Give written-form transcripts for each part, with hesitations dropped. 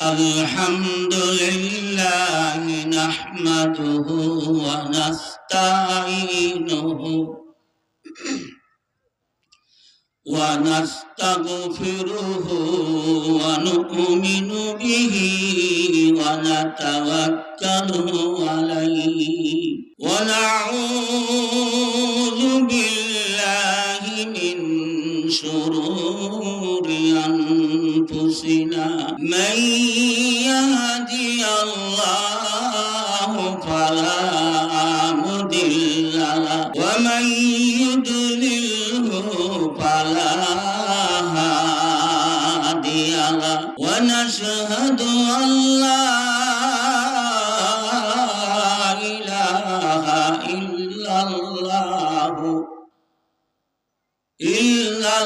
الحمد لله نحمده ونستعينه ونستغفره ونؤمن به ونتوكل عليه ونعوذ بالله من شرور أنفسنا من يهدي الله فلا مضل له ومن يضلله فلا هادي له ونشهد أن لا إله إلا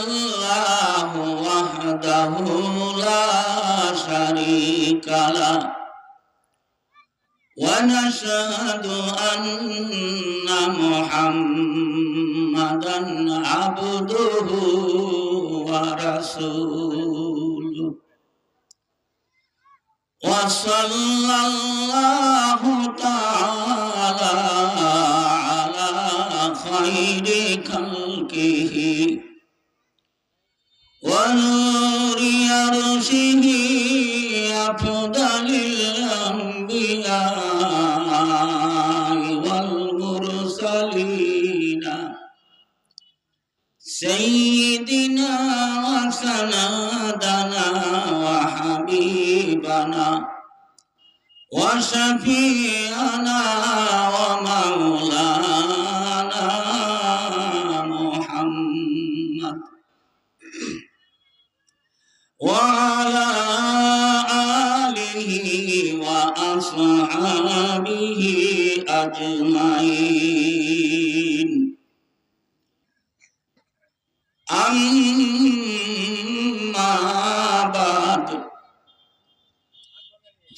الله وحده لا شريك له ونشهد أن محمدا عبده ورسوله وصلى الله تعالى على خير خلقه ونور عرشه أفضل الأنبياء والمرسلين سيدنا وسندنا وحبيبنا وشفيعنا ومولانا محمد وعلى آله وأصحابه أجمعين أما بعد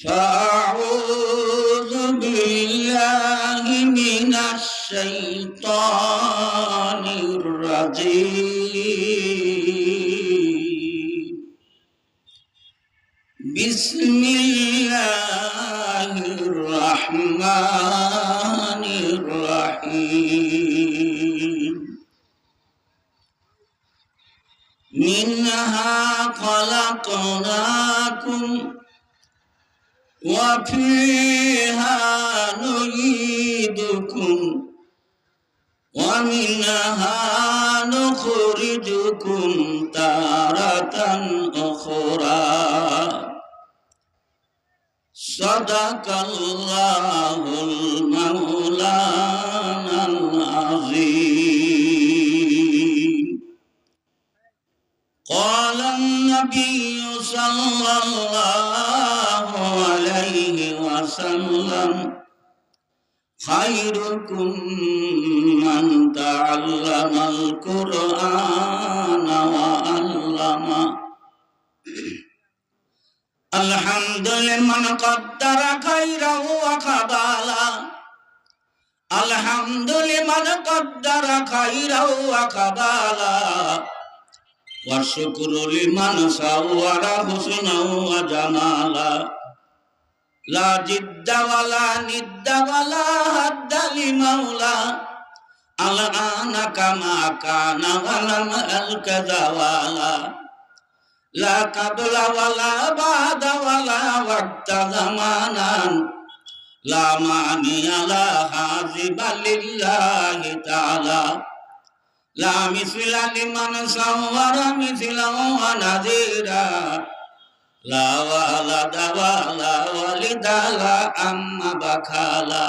فأعوذ بالله من الشيطان الرجيم بسم الله الرحمن الرحيم منها خلقناكم وفيها نعيدكم ومنها نخرجكم تارة أخرى صدق الله المولانا العظيم قال النبي صلى الله عليه وسلم خيركم من تعلم القرآن وعلمه الحمد لمن قدر خيره وقبالا الحمد لمن قدر خيره وقبالا والشكر لمن صور حسنه وجمالا لا جد ولا ند ولا هد لمولى الآن كما كان ولم ألك زوالا لا قبل ولا بعد ولا وقت زمانا لا مانع لا حاجب لله تعالى لا مثل لمن صور مثله ونذيرا لا ولد ولا ولد لا أم بكالا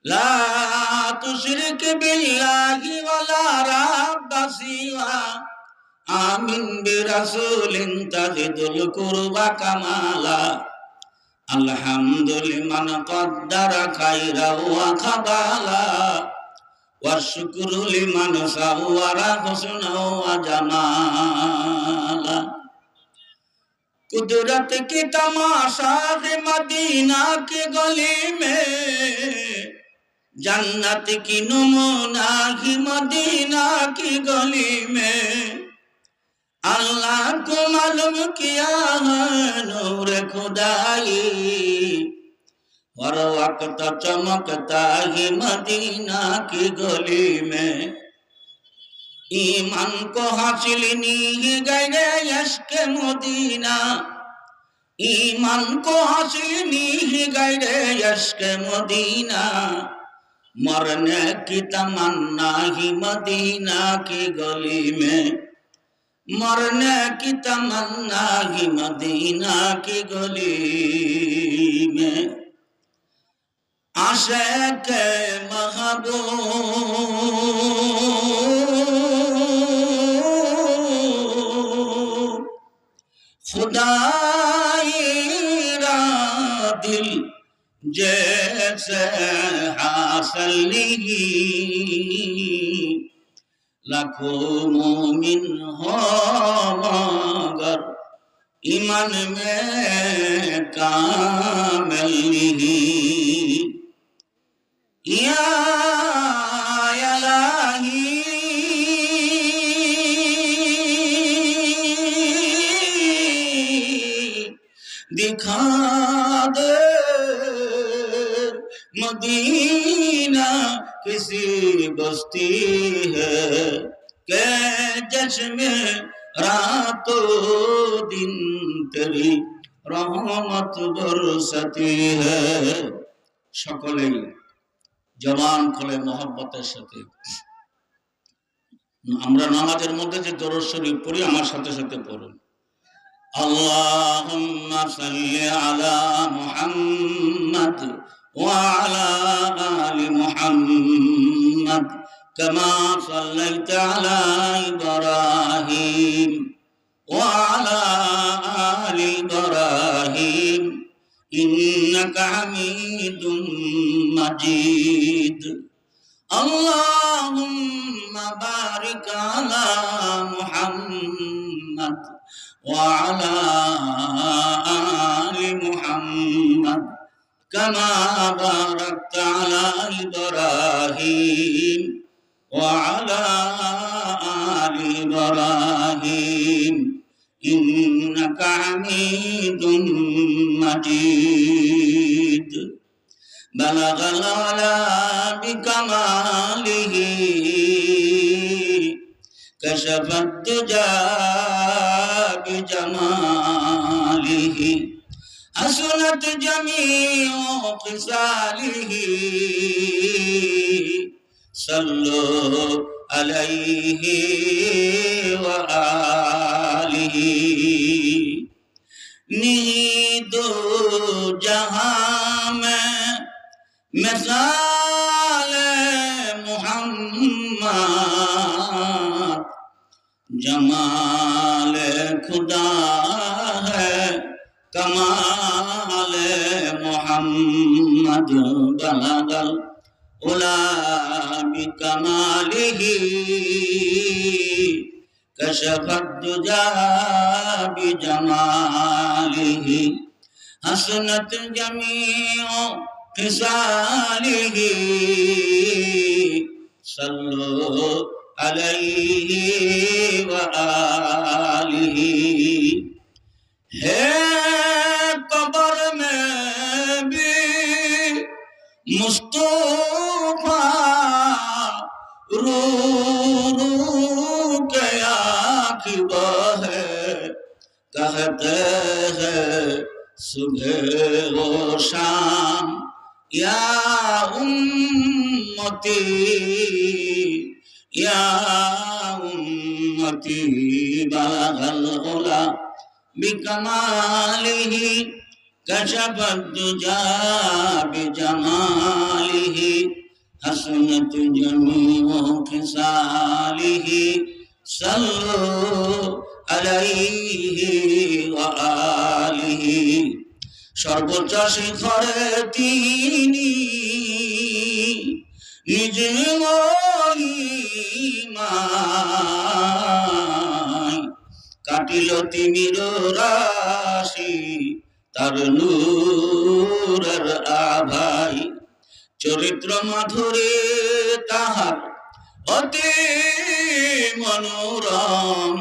لا تشرك بالله ولا رب سوى آمين برسول تزد القرب كمالا الحمد لمن قدر خيرا وقبالا والشكر لمن صور حسنا وجمالا कुदरत की तमाशा मदीना की गली में जन्नत की नमूना ही मदीना की गली में अल्लाह को मालूम किया है नूर खुदाई, हर वक्त चमकता ही मदीना की गली में। ईमान को हासिल नहीं गए यश्क मदीना, ईमान को हासिल नहीं गए यश्क मदीना, मरने की तमन्ना ही मदीना की गली में, मरने की तमन्ना ही मदीना की गली में। आशिक महबूब खुदाईरा दिल जैसे हासिल नहीं, लाखों मोमिन हो मगर ईमान में कामिल नहीं। या इलाही दिखा दे मदीना किसी बस्ती है के चश्मे रातों दिन तेरी रहमत बरसती है। সকলেই জবান খুলে মহব্বতের সাথে আমরা নামাজের মধ্যে যে দরুদ শরীফ পড়ি আমার সাথে সাথে পড়ুন। আল্লাহুম্মা সাল্লি আলা মুহাম্মাদ ওয়া আলা আলি মুহাম্মাদ কামা সাল্লাইতা আলা ইব্রাহিম ওয়া আলা আলি ইব্রাহিম ইন্নাকা হামিদুম মাজিদ। আল্লাহুম্মা বারিক আলা মুহাম্মাদ ওয়া আলা আলি মুহাম্মাদ কামা বারাকতা আলা ইব্রাহিম ওয়া আলা আলি ইব্রাহিম ইন্নাকা হামিদুম মাজিদ। বালাগাল আলা বিকামালিহি কাশাফাত দুজা বিজামালিহি হাসনাত জামিউ খিসালিহি সাল্লু আলাইহি ওয়া আলিহি। नीदो जहां में मिसाल मुहम्मद जमाल खुदा है कमाल मुहम्मद बलगल उला बिकमालिही कशफत दुजा बिजमालिही हसनत जमीउ खिसालिही सल्लु अलैहि व आलिही। है कब्र में भी मुस्तफा रू रू के आखिबा है कहते हैं सुबह व शाम या उम्मती बलगल उला बिकमालिही कशफत दुजा बिजमालिही हसनत जमीउ खिसालिही सल्लु अलैहि व आलिही। সর্বোচ্চ শিখরে তিনি নিজে মহিমায় কাটিল তিমির রাশি তার নূরের আভাই চরিত্র মাধুরী তাহার অতি মনোরম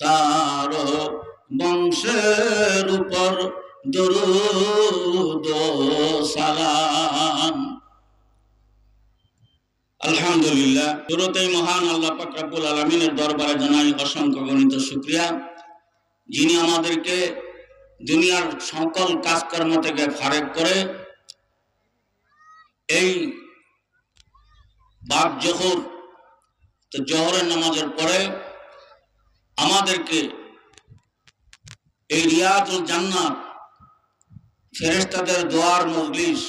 তার বংশের উপর দরুদ ও সালাম। আলহামদুলিল্লাহ, শুরুতেই মহান আল্লাহ পাক রব্বুল আলামিনের দরবারে জানাই অসংখ্য গণিত শুকরিয়া, যিনি আমাদেরকে দুনিয়ার সকল কাজকর্ম থেকে ফারেক করে এই বাদ জোহর, তো জোহরের নামাজের পরে আমাদেরকে এই রিয়াজুল জান্নাত, ফেরেশতাদের দোয়ার মজলিস,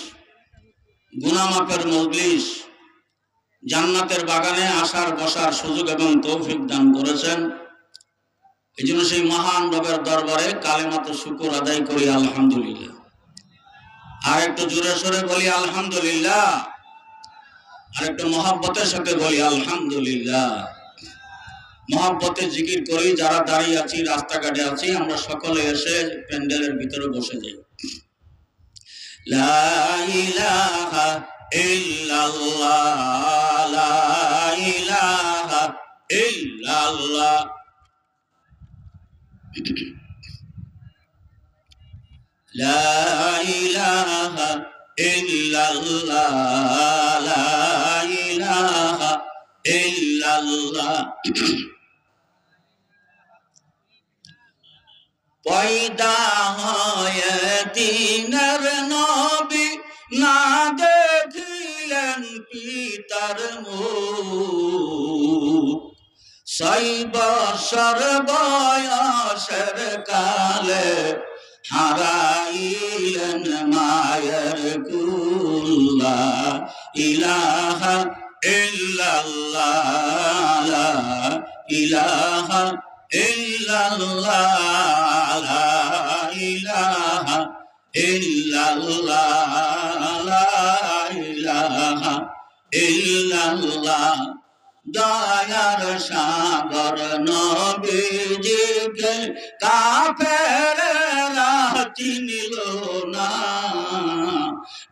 গুনাহ মাফের মজলিস, জান্নাতের বাগানে আসার বসার সুযোগ এবং তৌফিক দান করেছেন। এই জন্য সেই মহান রবের দরবারে কালেমাতে শুকর আদায় করি আলহামদুলিল্লাহ। আর একটু জোরে সোরে বলি আলহামদুলিল্লাহ, আর একটু মহব্বতের সাথে বলি আলহামদুলিল্লাহ। মহব্বতে জিকির করি, যারা দাঁড়িয়ে আছি, রাস্তাঘাটে আছি, আমরা সকলে এসে প্যান্ডেলের ভিতরে বসে যাই। লা ইলাহা ইল্লাল্লাহ, লা ইলাহা ইল্লাল্লাহ, লা ইলাহা ইল্লাল্লাহ, লা ইলাহা ইল্লাল্লাহ। পয়দা হয় দিনের নবী, না দেখিলেন পিতার মুখ। 6 বছর বয়সের কালে হারাইলেন মায়ের কুল। লা ইলাহা ইল্লাল্লাহ, লা ইলাহা ইল্লাল্লাহ, লা ইলাহা ইল্লাল্লাহ, লা ইলাহা ইল্লাল্লাহ। দয়ার সাগর নবীজিকে কাফেররা চিনিল না,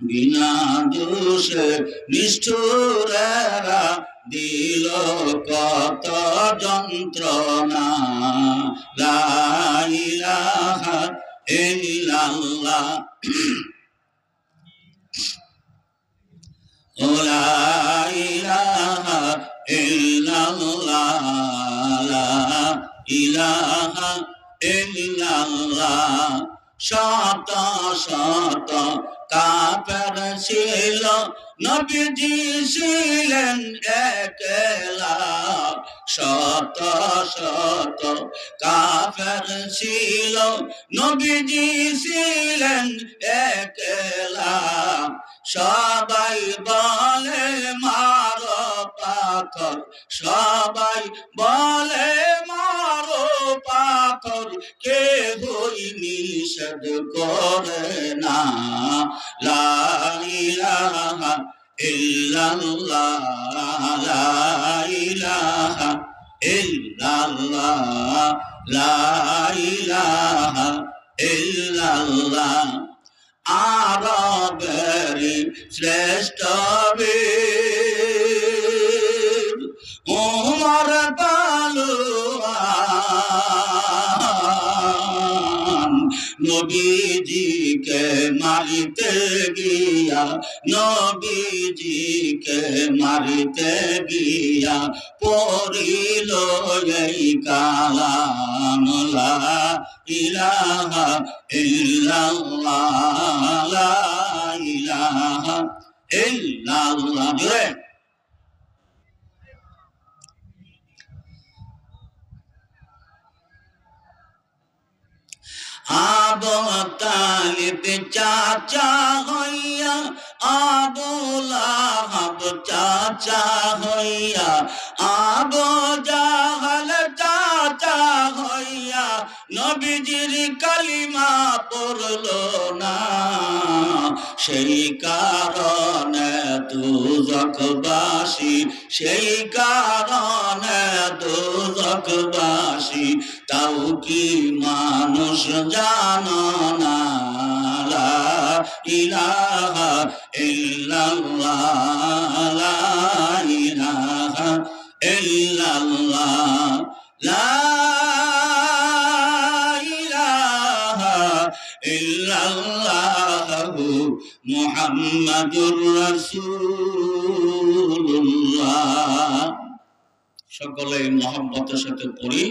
বিনা দোষে নিষ্ঠুরেরা দিল কত যন্ত্রণা। লা ইলাহা ইল্লাল্লাহ, লা ইলাহা ইল্লাল্লাহ, লা ইলাহা ইল্লাল্লাহ। শত শত কাফের ছিল, নবীজি ছিলেন একলা। শত শত কাফের ছিল, নবীজি ছিলেন একলা। সবাই বলে মারো পাথর, সবাই বলে মারো পাথর, কেহই নিষেধ করে না। লা ইলাহা ইল্লাল্লাহ, লা ইলাহা ইল্লাল্লাহ, লা ইলাহা ইল্লাল্লাহ। আরবের শ্রেষ্ঠ বীর ওমর পালোয়ান, নবীজিকে মারিতে গিয়া, নবীজিকে মারিতে গিয়া পড়িল এই কালাম। লা ইলাহা ইল্লাল্লাহ, লা ইলাহা ইল্লাল্লাহ। আবু তালিব চাচা হইয়া, আবু লাহাব চাচা হইয়া, আবু জাহাল চাচা হইয়া, নবীজির কালিমা পড়ল না। সেই কারণে দুজকবাসী, সেই কারণে দুজকবাসী, তাও কি মানুষ জানো না। লা ইলাহা ইল্লাল্লাহ, লা ইলাহা ইল্লাল্লাহ, লা ইল্লাল্লাহু মুহাম্মাদুর রাসূলুল্লাহ। সকলে মহব্বতের সাথে পড়ি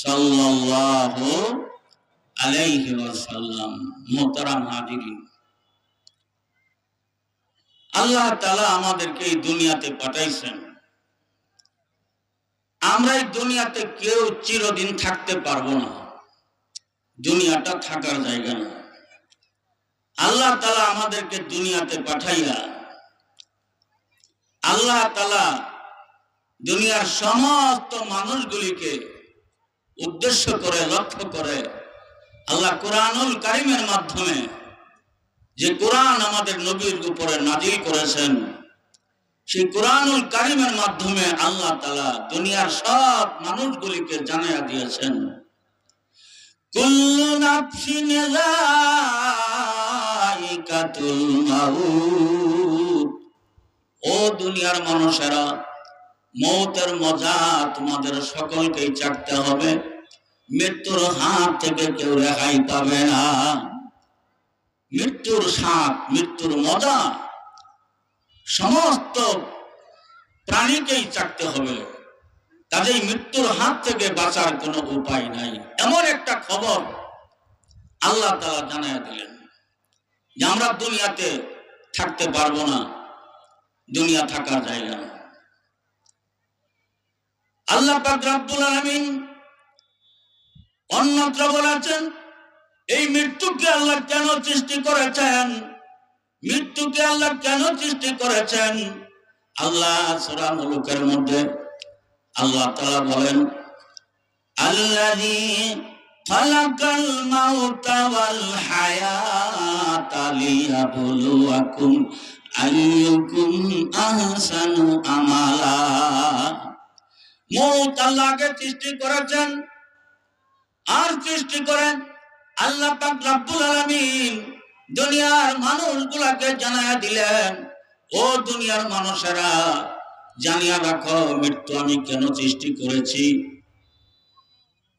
সাল্লাল্লাহু আলাইহি ওয়াসাল্লাম। মুহতারাম হাজিরিন, আল্লাহ তাআলা আমাদেরকে এই দুনিয়াতে পাঠাইছেন। আমরা এই দুনিয়াতে কেউ চিরদিন থাকতে পারবো না, দুনিয়াটা থাকার জায়গা না। আল্লাহ তাআলা আমাদেরকে দুনিয়াতে পাঠাইয়া আল্লাহ তাআলা দুনিয়ার সমস্ত মানুষগুলিকে উদ্দেশ্য করে, লক্ষ্য করে আল্লাহ কুরআনুল কারীমের মাধ্যমে, যে কোরআন আমাদের নবীর উপরে নাজিল করেছেন, সেই কুরআনুল কারীমের মাধ্যমে আল্লাহ তাআলা দুনিয়ার সব মানুষগুলিকে জানাইয়া দিয়েছেন, কুল্লু নাফসিন যায়িকাতুল মাউত। ও দুনিয়ার মানুষেরা, মৌতের মজা তোমাদের সকলকেই চাকতে হবে। মৃত্যুর হাত থেকে কেউ রেহাই পাবে না। মৃত্যুর স্বাদ, মৃত্যুর মজা সমস্ত প্রাণীকেই চাকতে হবে। কাজেই মৃত্যুর হাত থেকে বাঁচার কোনো উপায় নাই। এমন একটা খবর আল্লাহ তাআলা জানাইয়া দিলেন যে আমরা দুনিয়াতে থাকতে পারবো না, দুনিয়া থাকার জায়গা না। আল্লাহ পাক রব্বুল আলামিন অন্যত্র বলেছেন, এই মৃত্যুকে আল্লাহ কেন সৃষ্টি করেছেন, মৃত্যুকে আল্লাহ কেন সৃষ্টি করেছেন। আল্লাহ সূরা মুলুকের মধ্যে আল্লাহ তাআলা বলেন, আল্লাযী খালাকাল মাউতা ওয়াল হায়াতা লিয়াবলুয়াকুম আইয়ুকুম আহসানু আমালা। মৌত আল্লাহকে সৃষ্টি করেছেন, আর সৃষ্টি করেন আল্লাহ পাক রব্বুল আলামিন দুনিয়ার মানুষগুলোকে জানাইয়া দিলেন, ও দুনিয়ার মানুষেরা জানিয়া রাখো, মৃত্যু আমি কেন সৃষ্টি করেছি।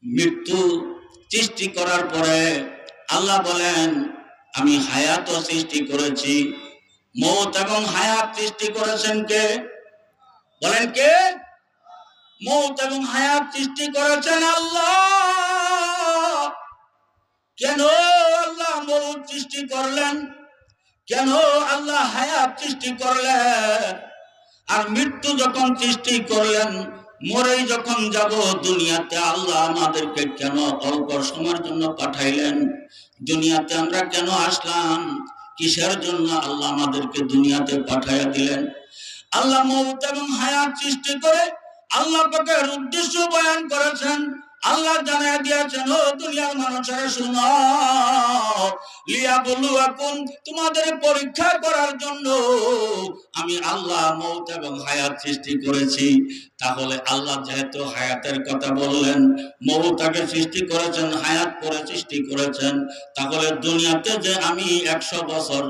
মৃত্যু সৃষ্টি করার পরে আল্লাহ বলেন, আমি হায়াত সৃষ্টি করেছি। মৌত এবং হায়াত সৃষ্টি করেছেন কে? বলেন কে? মৌত এবং হায়াত সৃষ্টি করেছেন আল্লাহ। কেন আল্লাহ মৌত সৃষ্টি করলেন? কেন আল্লাহ হায়াত সৃষ্টি করলেন? আর মৃত্যু যখন সৃষ্টি করলেন, মরেই যখন যাব দুনিয়াতে, আল্লাহ আমাদেরকে কেন অল্প সময়ের জন্য পাঠাইলেন? দুনিয়াতে আমরা কেন আসলাম? কিসের জন্য আল্লাহ আমাদেরকে দুনিয়াতে পাঠাইয়া দিলেন? আল্লাহ মৌত এবং হায়াত সৃষ্টি করে আল্লাহ পাকের উদ্দেশ্য বয়ান করেছেন। আল্লাহ জানাইয়া দিয়েছেন, ও দুনিয়ার মানুষেরা শুনো, লিয়াবলুয়াকুম, তোমাদের পরীক্ষা করার জন্য আমি আল্লাহ মৌত এবং হায়াত সৃষ্টি করেছি। তাহলে আল্লাহ যেহেতু হায়াতের কথা বললেন, মৌতকে সৃষ্টি করেছেন, হায়াত করে সৃষ্টি করেছেন, তাহলে দুনিয়াতে যে আমি 100 বছর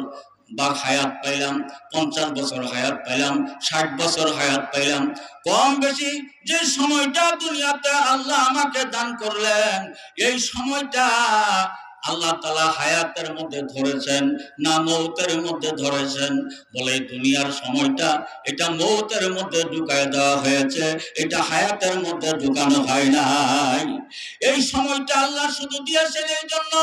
বা হায়াত পাইলাম, 50 বছর হায়াত পাইলাম, 60 বছর হায়াত পাইলাম, কম বেশি যে সময়টা দুনিয়াতে আল্লাহ আমাকে দান করলেন, এই সময়টা আল্লাহ তাআলা হায়াতের মধ্যে ধরেছেন না মৌতের মধ্যে ধরেছেন? বলে দুনিয়ার সময়টা এটা মৌতের মধ্যে ঢুকায় দেওয়া হয়েছে, এটা হায়াতের মধ্যে ঢুকানো হয় নাই। এই সময়টা আল্লাহ শুধু দিয়েছেন এই জন্য,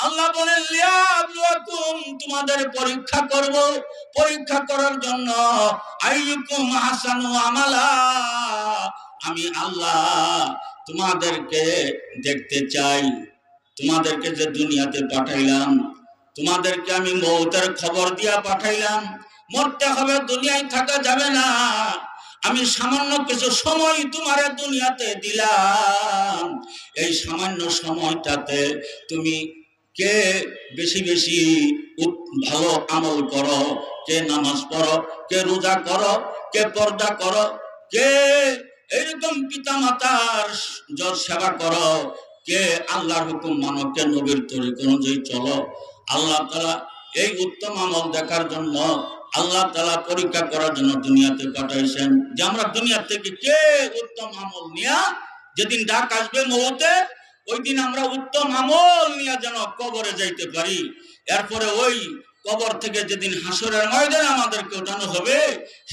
আল্লাহ বলেন, লিয়াবলুয়াকুম, তোমাদের পরীক্ষা করব, পরীক্ষা করার জন্য, আইয়ুকুম আহসানু আমালা, আমি আল্লাহ তোমাদেরকে দেখতে চাই। তোমাদেরকে যে দুনিয়াতে পাঠাইলাম, তোমাদেরকে আমি মৌতের খবর দিয়া পাঠাইলাম। মরতে হবে, দুনিয়ায় থাকা যাবে না। আমি সামান্য কিছু সময় তোমারে দুনিয়াতে দিলাম, এই সামান্য সময়টাতে তুমি কে বেশি বেশি ভালো আমল করো, কে নামাজ পড়ো, কে রোজা করো, কে পর্দা করো, কে এরকম পিতা মাতার সেবা করো, কে আল্লাহর হুকুম মানো, কে নবীর তরিকা অনুযায়ী চলো। আল্লাহ তাআলা এই উত্তম আমল দেখার জন্য, আল্লাহ তাআলা পরীক্ষা করার জন্য দুনিয়াতে পাঠাইছেন, যে আমরা দুনিয়া থেকে কে উত্তম আমল নিয়া যেদিন ডাক আসবে মৌতে, ওই দিন আমরা উত্তম আমল নিয়ে যেন কবরে যাইতে পারি। এরপরে ওই কবর থেকে যেদিন হাসরের ময়দানে আমাদেরকে ওঠানো হবে,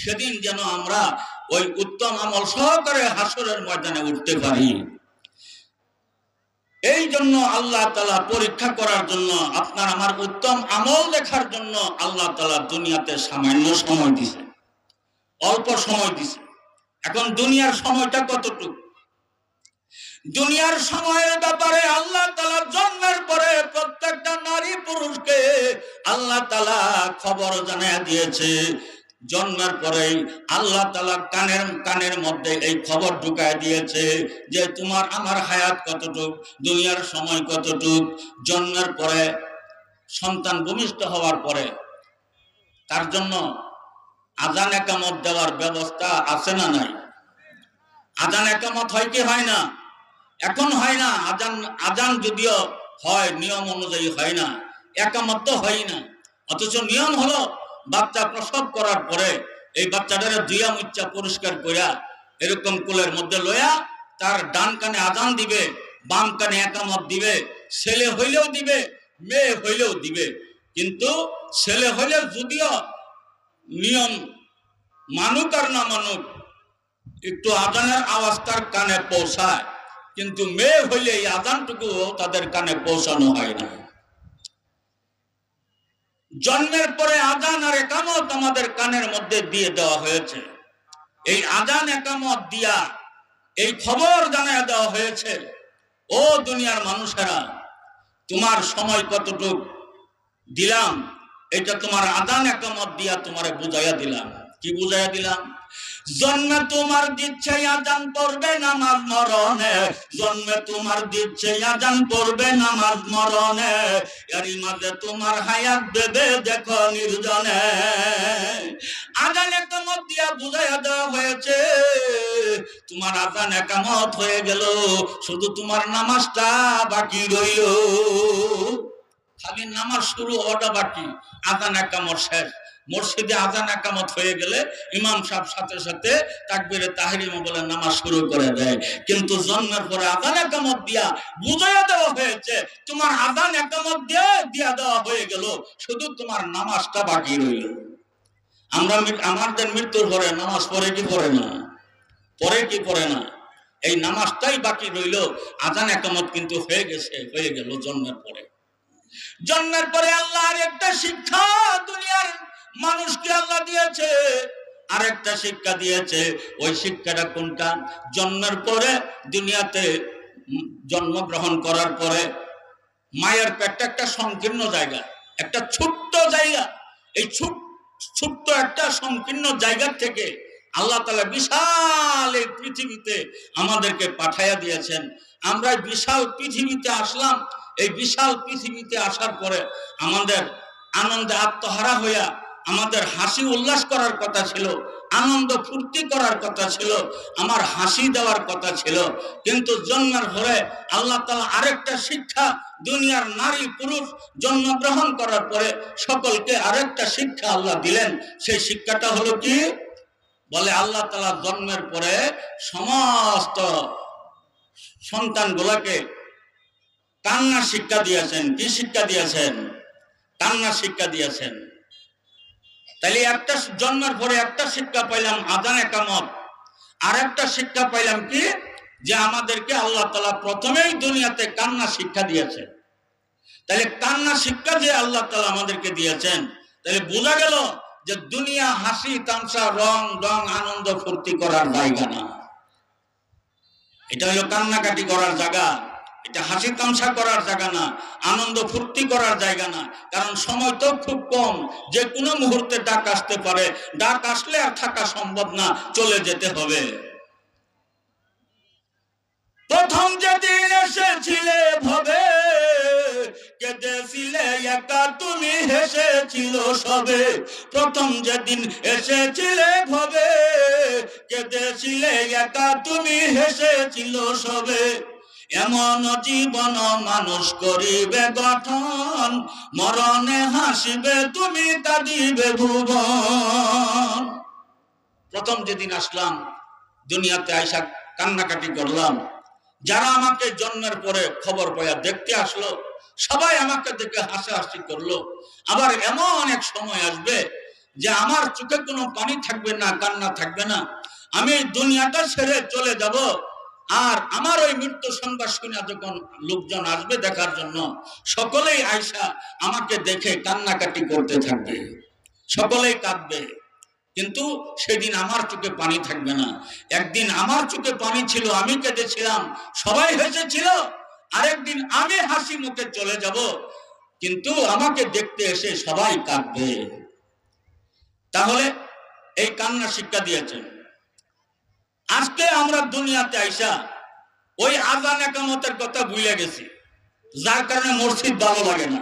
সেদিন যেন আমরা ওই উত্তম আমল সহকারে হাসরের ময়দানে উঠতে পারি। এই জন্য আল্লাহ তাআলা পরীক্ষা করার জন্য, আপনার আমার উত্তম আমল দেখার জন্য আল্লাহ তাআলা দুনিয়াতে সামান্য সময় দিছে, অল্প সময় দিছে। এখন দুনিয়ার সময়টা কতটুকু? দুনিয়ার সময়ের ব্যাপারে আল্লাহ তাআলা জন্মের পরে প্রত্যেকটা নারী পুরুষকে আল্লাহ তাআলা খবর জানিয়ে দিয়েছে। জন্মের পরেই আল্লাহ তাআলা কানের মধ্যে এই খবর ঢুকায় দিয়েছে যে তোমার আমার হায়াত কতটুক, দুনিয়ার সময় কতটুক। জন্মের পরে, সন্তান ভূমিষ্ঠ হওয়ার পরে তার জন্য আযান ইকামত দেওয়ার ব্যবস্থা আছে না নাই? আযান ইকামত হয় কি হয় না? এখন হয় না। আযান যদিও হয়, নিয়ম অনুযায়ী হয় না, ইকামত তো হয় না। অথচ নিয়ম হলো বাচ্চা প্রসব করার পরে এই বাচ্চাটারে দুইয়া মুচ্চা পরিষ্কার কইরা এরকম কোলের মধ্যে লইয়া তার ডান কানে আযান দিবে, বাম কানে ইকামত দিবে। ছেলে হইলেও দিবে, মেয়ে হইলেও দিবে। কিন্তু ছেলে হইলে যদিও নিয়ম মানুক আর না মানুক, একটু আযানের আওয়াজ তার কানে পৌঁছায়, কিন্তু মেয়ে হইলে এই আযানটুকু তাদের কানে পৌঁছানো হয় না। জন্মের পরে আযান আর ইকামত আমাদের কানের মধ্যে দিয়ে দেওয়া হয়েছে। এই আযান ইকামত দিয়া এই খবর জানিয়ে দেওয়া হয়েছে, ও দুনিয়ার মানুষেরা, তোমার সময় কতটুক দিলাম, এটা তোমার আযান ইকামত দিয়া তোমারে বুঝাইয়া দিলাম। কি বুঝাইয়া দিলাম? জন্মে তোমার দিচ্ছে আযান, পড়বে নামাজ মরণে। জন্মে তোমার দিচ্ছে আযান, পড়বে নামাজ মরণে। এরই মাঝে তোমার হায়াত দেবে দেখো নির্জনে। আযান ইকামত দিয়া বুঝাইয়া দেওয়া হয়েছে তোমার আযান ইকামত হয়ে গেল, শুধু তোমার নামাজটা বাকি রইল। খালি নামাজ শুরু হওয়াটা বাকি, আযান ইকামত শেষ। মসজিদে আযান ইকামত হয়ে গেলে ইমাম সাহেব সাথে সাথে তাকবীরে তাহরিমা বলে নামাজ শুরু করে দেয়। কিন্তু জন্মের পরে আযান ইকামত দিয়া বুঝাইয়া দেওয়া হয়েছে তোমার আযান ইকামত দিয়া দেওয়া হয়ে গেল, শুধু তোমার নামাজটা বাকি রইল। আমরা আমাদের মৃত্যুর পরে নামাজ পড়ে কি পড়ে না? পড়ে কি পড়ে না? এই নামাজটাই বাকি রইল। আযান ইকামত কিন্তু হয়ে গেল জন্মের পরে। জন্মের পরে আল্লাহর একটা শিক্ষা দুনিয়ার মানুষকে আল্লাহ দিয়েছে, আরেকটা শিক্ষা দিয়েছে। ওই শিক্ষাটা কোনটা? জন্মের পরে দুনিয়াতে জন্মগ্রহণ করার পরে মায়ের পেটটা একটা সংকীর্ণ জায়গা, একটা ছোট্ট জায়গা। এই ছোট্ট একটা সংকীর্ণ জায়গা থেকে আল্লাহ তাআলা বিশাল এই পৃথিবীতে আমাদেরকে পাঠাইয়া দিয়েছেন। আমরা বিশাল পৃথিবীতে আসলাম। এই বিশাল পৃথিবীতে আসার পরে আমাদের আনন্দে আত্মহারা হইয়া আমাদের হাসি উল্লাস করার কথা ছিল, আনন্দ ফুর্তি করার কথা ছিল, আমার হাসি দেওয়ার কথা ছিল। কিন্তু জন্মের পরে আল্লাহ তাআলা আরেকটা শিক্ষা দুনিয়ার নারী পুরুষ জন্মগ্রহণ করার পরে সকলকে আরেকটা শিক্ষা আল্লাহ দিলেন। সেই শিক্ষাটা হলো কি? বলে আল্লাহ তাআলা জন্মের পরে সমস্ত সন্তানগুলোকে কান্না শিক্ষা দিয়েছেন। কি শিক্ষা দিয়েছেন? কান্না শিক্ষা দিয়েছেন। তাহলে একটা জন্মের পরে একটা শিক্ষা পাইলাম আযান ইকামত, আর একটা শিক্ষা পাইলাম কি? যে আমাদেরকে আল্লাহ তাআলা প্রথমেই দুনিয়াতে কান্না শিক্ষা দিয়েছে। তাহলে কান্না শিক্ষা যে আল্লাহ তাআলা আমাদেরকে দিয়েছেন, তাহলে বোঝা গেল যে দুনিয়া হাসি তামসা রং রং আনন্দ ফুর্তি করার জায়গা না। এটা হলো কান্নাকাটি করার জায়গা, এটা হাসি তামসা করার জায়গা না, আনন্দ ফুর্তি করার জায়গা না। কারণ সময় তো খুব কম, যে কোনো মুহূর্তে ডাক আসতে পারে। ডাক আসলে আর থাকা সম্ভব না, চলে যেতে হবে। প্রথম যেদিন এসেছিলে ভবে, কেঁদেছিলে একা তুমি হেসেছিল সবে। প্রথম যেদিন এসেছিলে ভবে, কেঁদেছিলে একা তুমি হেসেছিল সবে। এমন জীবন মানুষ করিবে গঠন, মরণে হাসিবে তুমি কাঁদিবে ভুবন। প্রথম যেদিন আসলাম দুনিয়াতে আইসা কান্নাকাটি করলাম, যারা আমাকে জন্মের পরে খবর পাইয়া দেখতে আসলো সবাই আমাকে দেখে হাসাহাসি করলো। আবার এমন এক সময় আসবে যে আমার চোখে কোনো পানি থাকবে না, কান্না থাকবে না, আমি দুনিয়াটা ছেড়ে চলে যাব। আর আমার ওই মৃত্যু সংবাদ শুনে যখন লোকজন আসবে দেখার জন্য, সকলেই আয়সা আমাকে দেখে কান্নাকাটি করতে থাকবে, সকলেই কাঁদবে, কিন্তু সেদিন আমার চোখে পানি থাকবে না। একদিন আমার চোখে পানি ছিল, আমি কেঁদেছিলাম, সবাই হেসেছিল। আরেকদিন আমি হাসি মুখে চলে যাব, কিন্তু আমাকে দেখতে এসে সবাই কাঁদবে। তাহলে এই কান্না শিক্ষা দিয়েছেন। আজকে আমরা দুনিয়াতে আইসা ওই আযান ইকামতের কথা ভুলে গেছি, যার কারণে মসজিদ ভালো লাগে না,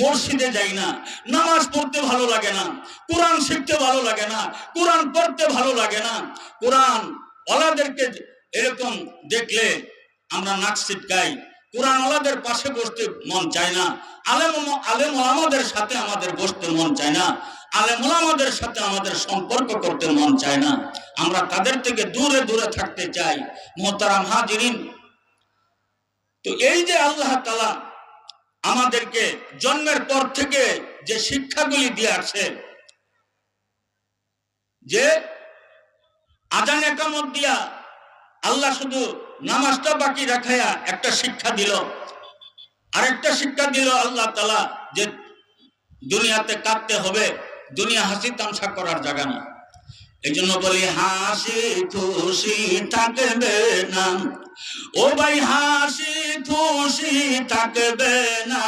মসজিদে যাই না, নামাজ পড়তে ভালো লাগে না, কোরআন শিখতে ভালো লাগে না, কোরআন পড়তে ভালো লাগে না। কোরআন ওয়ালাদেরকে এরকম দেখলে আমরা নাক ছিটকাই, কোরআন ওয়ালাদের পাশে বসতে মন চায় না, আলেম ওলামাদের সাথে আমাদের বসতে মন চায় না, আলেম ওলামাদের সাথে আমাদের সম্পর্ক করতে মন চায় না, আমরা তাদের থেকে দূরে দূরে থাকতে চাই। মুহতারাম হাজিরিন, তো এই যে আল্লাহ তাআলা আমাদেরকে জন্মের পর থেকে যে শিক্ষাগুলি দিয়ে আসছে, যে আযান ইকামত দিয়া আল্লাহ শুধু নামাজটা বাকি রাখায়া একটা শিক্ষা দিল, আরেকটা শিক্ষা দিল আল্লাহ তাআলা যে দুনিয়াতে কাঁদতে হবে, দুনিয়া হাসি তামসা করার জায়গা না। এই জন্য বলি হাসি খুশি থাকবে না, ও ভাই হাসি খুশি থাকবে না,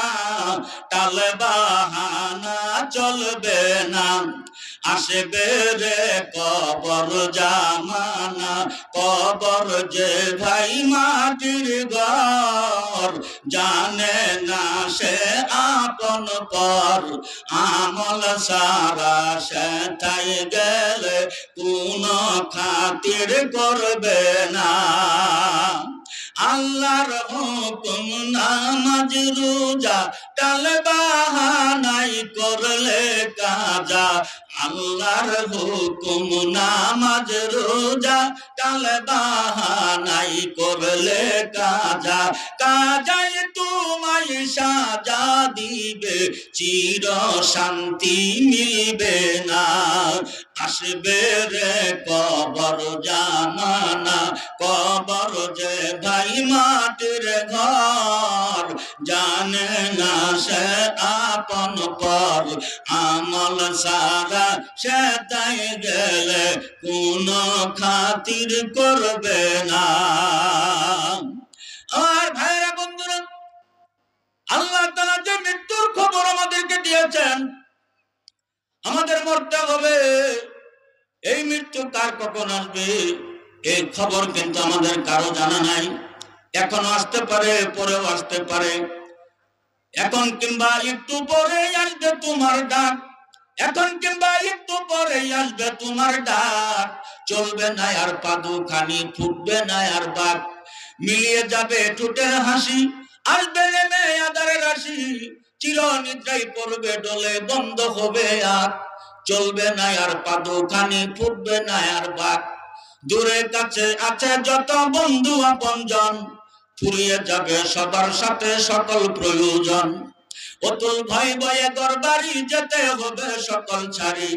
টালে বাহানা চলবে না, আসবে রে কবর জামানা, কবর যে ভাই মাটির ঘর, জানে না সে আপন পর, আমল সারা সে তাই গেলে কোন খাতির করবে না। আল্লাহর হুকুম নামাজ রোজা টালে বাহানাই করলে কাজা, আল্লাহর হুকুম নামাজ রোজা টালে বাহানাই করলে কাজা, কাজাই তোমায় সাজা দিবে, চির শান্তি মিলবে না, আসবে রে কবর জামানা, কবর যে ভাই মাটির ঘর, জানে না সে আপন পর, আমল সারা সে তাই গেলে কোন খাতির করবে না। আর ভাইরা বন্ধুরা, আল্লাহ তাআলা যে মৃত্যুর খবর আমাদেরকে দিয়েছেন, আমাদের মরতে হবে, এই মৃত্যু কার কখন আসবে এই খবর কিন্তু আমাদের কারো জানা নাই। এখনো আসতে পারে, পরেও আসতে পারে, এখন কিংবা একটু পরে আসবে তোমার ডাক, এখন কিংবা একটু পরে আসবে তোমার ডাক, চলবে না আর পাদুখানি, ফুটবে না আর বাক, মিলিয়ে যাবে ঠোঁটের হাসি, আসবে নেমে আঁধারের রাশি, চির নিদ্রায় পড়বে ডলে, বন্ধ হবে আর, চলবে না আর পাদুখানি, ফুটবে না আর বাক, দূরে কাছে আছে যত বন্ধু আপনজন, ফুরিয়ে যাবে সবার সাথে সকল প্রয়োজন, অতুল ভয় ভয়ে ঘরবাড়ি যেতে হবে সকল ছাড়ি,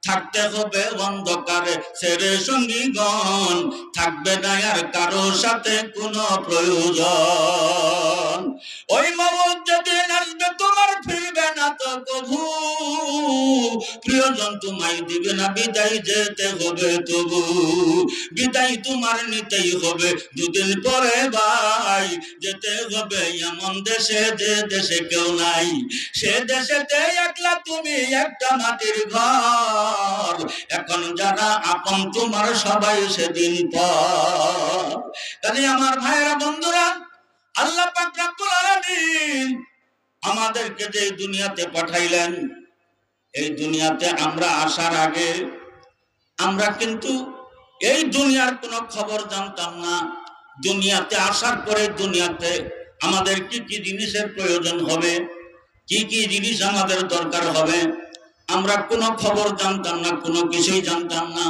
থাকতে হবে অন্ধকারে ছেড়ে সঙ্গীগণ, থাকবে না আর কারো সাথে কোনো প্রয়োজন। ওই মওত যেদিন আসবে তোমার ফিরবে না তো কভু, প্রিয়জন তোমায় দিবে না বিদায়, যেতে হবে তবু, বিদায় তোমার নিতেই হবে দুদিন পরে ভাই, যেতে হবে এমন দেশে যে দেশে কেউ নাই, সে দেশেতে একলা তুমি একটা মাটির ঘর, এখন যারা আপন তোমার সবাই সেদিন পর। কাজে আমার ভাইরা বন্ধুরা, আল্লাহ পাক রব্বুল আলামিন আমাদেরকে যে দুনিয়াতে পাঠাইলেন, এই দুনিয়াতে আমরা আসার আগে আমরা কিন্তু এই দুনিয়ার কোনো খবর জানতাম না। দুনিয়াতে আসার পরে দুনিয়াতে আমাদের কি কি জিনিসের প্রয়োজন হবে, কি কি জিনিস আমাদের দরকার হবে, আমরা কোনো খবর জানতাম না, কোনো কিছুই জানতাম না।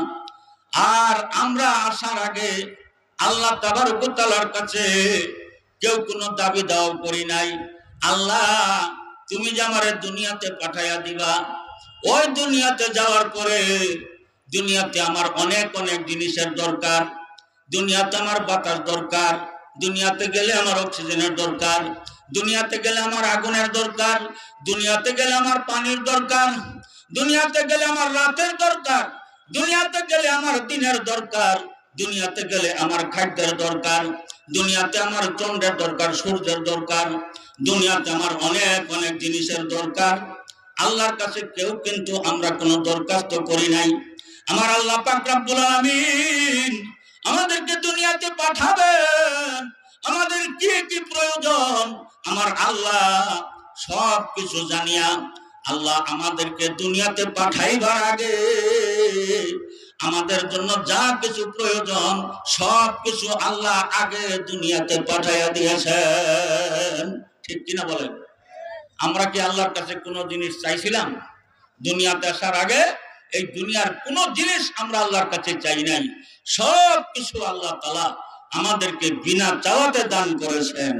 আর আমরা আসার আগে আল্লাহ তাবারক ওয়া তাআলার কাছে কেউ কোনো দাবি দাও করি নাই। আল্লাহ তুমি যে আমারে দুনিয়াতে পাঠাইয়া দিবা, ওই দুনিয়াতে যাওয়ার পরে দুনিয়াতে আমার অনেক অনেক জিনিসের দরকার। দুনিয়াতে আমার বাতাস দরকার, দুনিয়াতে গেলে আমার অক্সিজেনের দরকার, দুনিয়াতে গেলে আমার আগুনের দরকার, দুনিয়াতে গেলে আমার পানির দরকার, দুনিয়াতে গেলে আমার রাতের দরকার, দুনিয়াতে গেলে আমার দিনের দরকার, দুনিয়াতে গেলে আমার খাদ্যের দরকার, দুনিয়াতে আমার চন্দ্রের দরকার, সূর্যের দরকার, দুনিয়াতে আমার অনেক অনেক জিনিসের দরকার। আল্লাহর কাছে কেউ কিন্তু আমরা কোনো দরখাস্ত করি নাই। আমার আল্লাহ পাক রব্বুল আলামিন আমাদেরকে দুনিয়াতে পাঠাবেন, আমাদের কি কি প্রয়োজন আমার আল্লাহ সব কিছু জানিয়া আল্লাহ আমাদেরকে দুনিয়াতে পাঠাইবার আগে আমাদের জন্য যা কিছু প্রয়োজন সব কিছু আল্লাহ আগে দুনিয়াতে পাঠাইয়া দিয়েছেন। ঠিক কিনা বলেন? আমরা কি আল্লাহর কাছে কোনো জিনিস চাইছিলাম? দুনিয়াতে আসার আগে এই দুনিয়ার কোনো জিনিস আমরা আল্লাহর কাছে চাই নাই। সব কিছু আল্লাহ তাআলা আমাদেরকে বিনা চাওয়াতে দান করেছেন।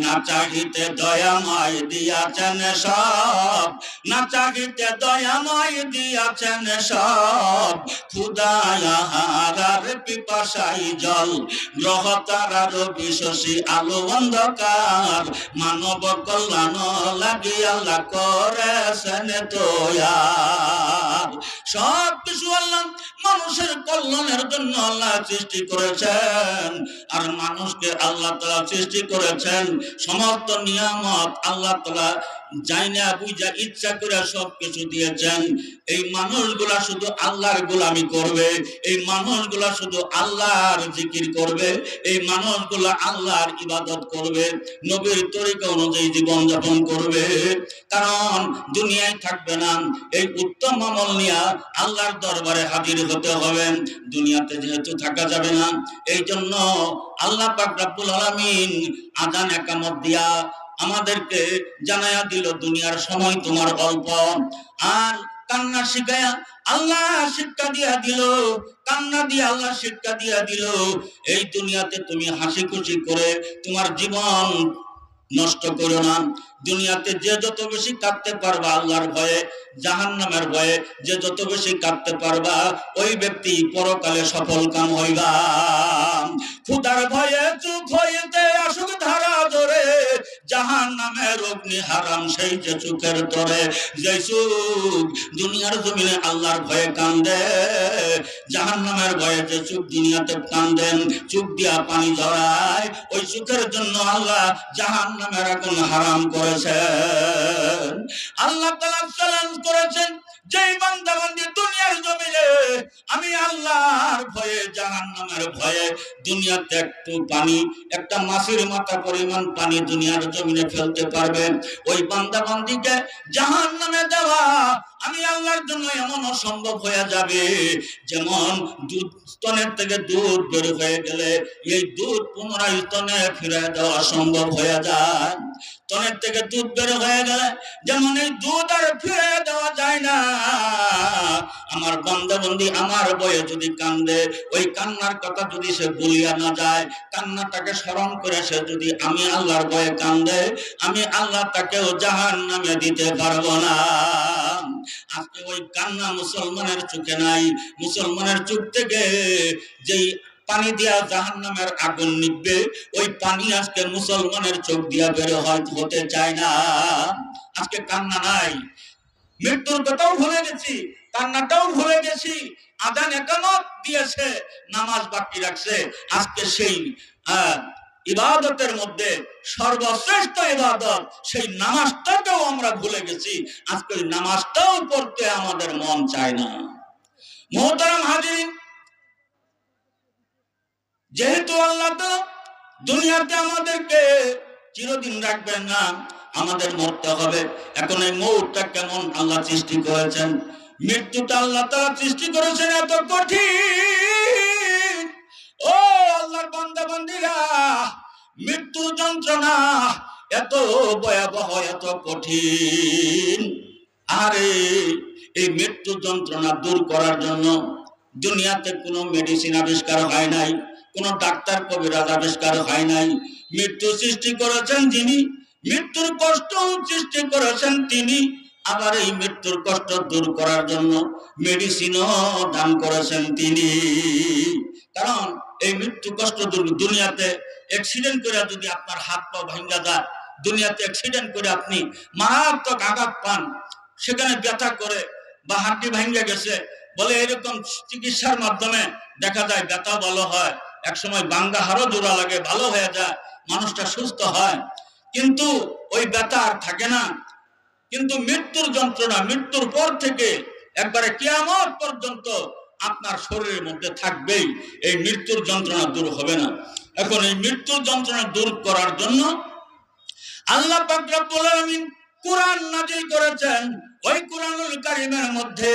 না চাহিতে দয়াময় দিয়াছেন সব, না চাহিতে দয়াময় দিয়াছেন সব। খুদায়া হারার পিপাসাই জল, গ্রহ তারার বিশসী আলো অন্ধকার। মানব কল্যাণ লাগি আল্লাহ করেছেন তৈয়ার। সব কিছু আল্লাহ মানুষের কল্যাণের জন্য আল্লাহ সৃষ্টি করেছেন। আর মানুষকে আল্লাহ তাআলা সৃষ্টি করেছেন, সমস্ত নিয়ামত আল্লাহ তাআলা জাইনা বুঝা ইচ্ছা করে সব কিছু দিয়েছেন। এই মানুষগুলা শুধু আল্লাহর গোলামি করবে, এই মানুষগুলা শুধু আল্লাহর জিকির করবে, এই মানুষগুলা আল্লাহর ইবাদত করবে, নবীর তরিকা অনুযায়ী জীবন যাপন করবে। কারণ দুনিয়ায় থাকবে না, এই উত্তম আমল নিয়ে আল্লাহর দরবারে হাজির হতে হবে। দুনিয়াতে যেহেতু থাকা যাবে না, এই জন্য আল্লাহ পাক রব্বুল আলামিন আযান ইকামত দিয়া আমাদেরকে জানায়া দিল দুনিয়ার সময় তোমার অল্প। আর কান্না শিখায়া আল্লাহ শিক্ষা দিয়া দিল, কান্না দিয়ে আল্লাহ শিক্ষা দিয়া দিল এই দুনিয়াতে তুমি হাসি খুশি করে তোমার জীবন নষ্ট করো না। দুনিয়াতে যে যত বেশি কাঁদতে পারবা আল্লাহর ভয়ে, জাহান্নামের ভয়ে যে যত বেশি কাঁদতে পারবা ওই ব্যক্তি পরকালে সফল কাম হইবা। খুদার ভয়ে চুপ হইতে আসুক ধারা ধরে, জাহান্নামের অগ্নি হারাম সেই যে চুকের তরে। যে চুক দুনিয়ার জমিনে আল্লাহর ভয়ে কান্দে, জাহান্নামের ভয়ে যে চুক দুনিয়াতে কান্দেন, চুক দিয়া পানি ঝরায়, ওই চুকের জন্য আল্লাহ জাহান্নামের আগুন হারাম করেছেন। আল্লাহ তাআলা চ্যালেঞ্জ করেছেন, যেই বান্দা বান্দি দুনিয়ার জমিনে আমি আল্লাহর ভয়ে, জাহান্নামের ভয়ে দুনিয়াতে একটু পানি, একটা মাছের মাথা পরিমাণ পানি দুনিয়ার জমিনে ফেলতে পারবে, ওই বান্দা বান্দিকে জাহান্নামে দেওয়া আমি আল্লাহর জন্য এমন অসম্ভব হয়ে যাবে যেমন দুধ স্তনের থেকে দুধ বের হয়ে গেলে এই দুধ পুনরায় স্তনে ফিরে দেওয়া সম্ভব হয়ে যায়। স্তনের থেকে দুধ বের হয়ে গেলে যেমন এই দুধ আর ফিরে দেওয়া যায় না, আমার বান্দা বান্দি আমার বয়ে যদি কান্দে, ওই কান্নার কথা যদি সে ভুলিয়া না যায়, কান্নাটাকে স্মরণ করে সে যদি আমি আল্লাহর বয়ে কান্দে, আমি আল্লাহ তাকেও জাহান্নামে দিতে পারবো না। আজকে ওই কান্না মুসলমানের চোখে নাই। মুসলমানের চোখ থেকে যেই পানি দিয়া জাহান্নামের আগুন নিবে, ওই পানি আজকে মুসলমানের চোখ দিয়া বের হতে চায় না। আজকে কান্না নাই, মৃত্যুর কথাও ভুলে গেছি, কান্নাটাও ভুলে গেছি। আযান ইকামত দিয়েছে, নামাজ বাকি রাখছে। আজকে সেই ইবাদতের মধ্যে সর্বশ্রেষ্ঠ ইবাদত সেই নামাজটাকেও আমরা ভুলে গেছি। আজকে ওই নামাজটাও পড়তে আমাদের মন চায় না। মুহতারাম হাজিরিন, যেহেতু আল্লাহ তো দুনিয়াতে আমাদেরকে চিরদিন রাখবেন না, আমাদের মরতে হবে। এখন এই মৌতটা কেমন আল্লাহ সৃষ্টি করেছেন, মৃত্যুটা আল্লাহ তাআলা সৃষ্টি করেছেন এত কঠিন। ও আল্লাহর বান্দা বান্দীরা, মৃত্যুর যন্ত্রণা এত ভয়াবহ, এত কঠিন। আরে এই মৃত্যু যন্ত্রণা দূর করার জন্য দুনিয়াতে কোনো মেডিসিন আবিষ্কার হয় নাই, কোন ডাক্তার কবিরাজ আবিষ্কার হয় নাই। মৃত্যু সৃষ্টি করেছেন যিনি, মৃত্যুর কষ্ট সৃষ্টি করেছেন তিনি, আবার এই মৃত্যুর কষ্ট দূর করার জন্য মেডিসিনও দান করেছেন তিনি। কারণ এই মৃত্যু কষ্ট দুনিয়াতে অ্যাক্সিডেন্ট করে যদি আপনার হাত পা ভাঙা যায়, দুনিয়াতে অ্যাক্সিডেন্ট করে আপনি মারাত্মক আঘাত পান, সেখানে ব্যথা করে বা হাড্ডি ভাঙা গেছে বলে, এরকম চিকিৎসার মাধ্যমে দেখা যায় ব্যথা ভালো হয়, একসময় বাঙ্গা হাড়ও জোড়া লাগে, ভালো হয়ে যায়, মানুষটা সুস্থ হয়, কিন্তু ওই ব্যথা আর থাকে না। কিন্তু মৃত্যুর যন্ত্রণা মৃত্যুর পর থেকে একবারে কিয়ামত পর্যন্ত আপনার শরীরের মধ্যে থাকবেই, এই মৃত্যুর যন্ত্রণা দূর হবে না। এখন এই মৃত্যুর যন্ত্রণা দূর করার জন্য আল্লাহ পাক রব্বুল আলামিন কুরআন নাযিল করেছেন। ওই কুরআনুল কারীমের মধ্যে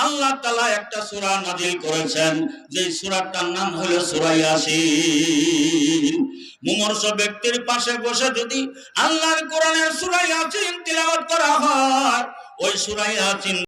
আল্লাহ তাআলা একটা সূরা নাযিল করেছেন, যে সূরাটার নাম হলো সূরা ইয়াসিন। মুমূর্ষ ব্যক্তির পাশে বসে যদি আল্লাহর কোরআনের সূরা ইয়াসিন তিলাওয়াত করা হয়, ওই সূরা ইয়াসিন